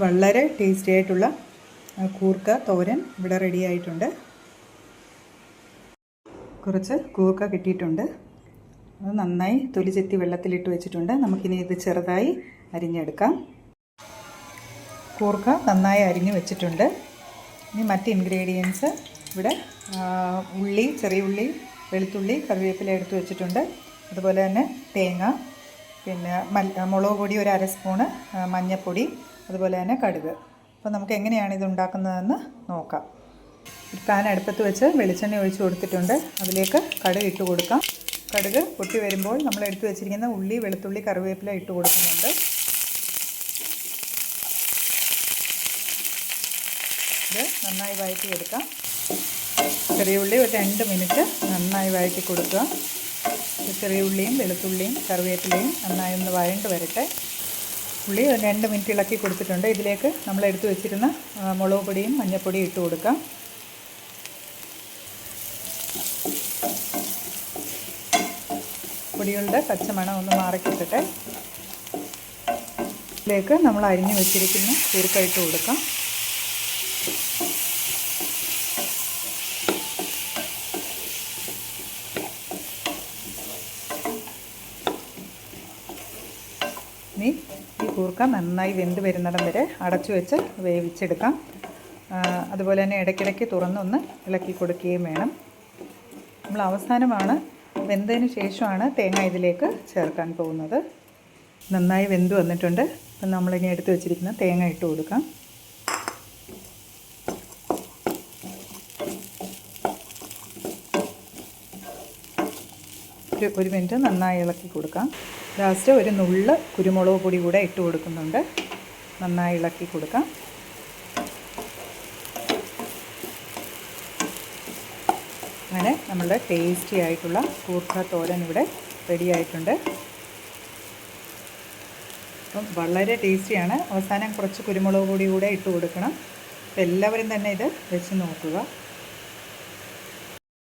വളരെ ടേസ്റ്റി ആയിട്ടുള്ള കൂർക്ക തോരൻ ഇവിടെ റെഡി ആയിട്ടുണ്ട്. കുറച്ച് കൂർക്ക കിട്ടിയിട്ടുണ്ട്. അത് നന്നായി തൊലി ചെത്തി വെള്ളത്തിലിട്ട് വെച്ചിട്ടുണ്ട്. നമുക്കിനി ഇത് ചെറുതായി അരിഞ്ഞെടുക്കാം. കൂർക്ക നന്നായി അരിഞ്ഞു വെച്ചിട്ടുണ്ട്. ഇനി മറ്റ് ഇൻഗ്രീഡിയൻസ് ഇവിടെ ഉള്ളി, ചെറിയ ഉള്ളി, വെളുത്തുള്ളി, കറിവേപ്പില എടുത്ത് വെച്ചിട്ടുണ്ട്. അതുപോലെ തന്നെ തേങ്ങ, പിന്നെ മുളക് പൊടി ഒരു 1/2 സ്പൂണ്, മഞ്ഞൾപ്പൊടി, അതുപോലെ തന്നെ കടുക്. അപ്പോൾ നമുക്ക് എങ്ങനെയാണ് ഇത് ഉണ്ടാക്കുന്നതെന്ന് നോക്കാം. ഒരു പാൻ അടുപ്പത്ത് വെച്ച് വെളിച്ചെണ്ണ ഒഴിച്ച് കൊടുത്തിട്ടുണ്ട്. അതിലേക്ക് കടുക് ഇട്ട് കൊടുക്കാം. കടുക് പൊട്ടി വരുമ്പോൾ നമ്മൾ എടുത്ത് വെച്ചിരിക്കുന്ന ഉള്ളി, വെളുത്തുള്ളി, കറിവേപ്പില ഇട്ട് കൊടുക്കുന്നുണ്ട്. ഇത് നന്നായി വഴറ്റിയെടുക്കാം. ചെറിയ ഉള്ളി ഒരു 2 മിനിറ്റ് നന്നായി വഴറ്റി കൊടുക്കുക. ചെറിയ ഉള്ളിയും വെളുത്തുള്ളിയും കറിവേപ്പിലയും നന്നായി ഒന്ന് വഴണ്ട് വരട്ടെ. ഉള്ളി 2 മിനിറ്റ് ഇളക്കി കൊടുത്തിട്ടുണ്ട്. ഇതിലേക്ക് നമ്മൾ എടുത്തു വെച്ചിരുന്ന മുളക് പൊടിയും മഞ്ഞൾപ്പൊടിയും ഇട്ട് കൊടുക്കാം. പൊടികളുടെ പച്ചമണം ഒന്ന് മാറിക്കിട്ടട്ടെ. ഇതിലേക്ക് നമ്മൾ അരിഞ്ഞു വെച്ചിരിക്കുന്ന കൂർക്ക ഇട്ട് കൊടുക്കാം. ഇനി ഈ കൂർക്ക നന്നായി വെന്ത് വരുന്നിടം വരെ അടച്ചു വെച്ച് വേവിച്ചെടുക്കാം. അതുപോലെ തന്നെ ഇടയ്ക്കിടയ്ക്ക് തുറന്നൊന്ന് ഇളക്കി കൊടുക്കുകയും വേണം. നമ്മൾ അവസാനമാണ്, വെന്തതിന് ശേഷമാണ് തേങ്ങ ഇതിലേക്ക് ചേർക്കാൻ പോകുന്നത്. നന്നായി വെന്ത് വന്നിട്ടുണ്ട്. അപ്പം നമ്മളിനി എടുത്ത് വെച്ചിരിക്കുന്ന തേങ്ങ ഇട്ട് കൊടുക്കാം. ഒരു മിനിറ്റ് നന്നായി ഇളക്കി കൊടുക്കാം. ലാസ്റ്റ് ഒരു നുള്ള് കുരുമുളക് പൊടി കൂടെ ഇട്ട് കൊടുക്കുന്നുണ്ട്. നന്നായി ഇളക്കി കൊടുക്കാം. അങ്ങനെ നമ്മളുടെ ടേസ്റ്റി ആയിട്ടുള്ള കൂർക്ക തോരൻ ഇവിടെ റെഡി ആയിട്ടുണ്ട്. അപ്പം വളരെ ടേസ്റ്റിയാണ്. അവസാനം കുറച്ച് കുരുമുളക് പൊടി കൂടെ ഇട്ട് കൊടുക്കണം. അപ്പോൾ എല്ലാവരും തന്നെ ഇത് വെച്ച് നോക്കുക.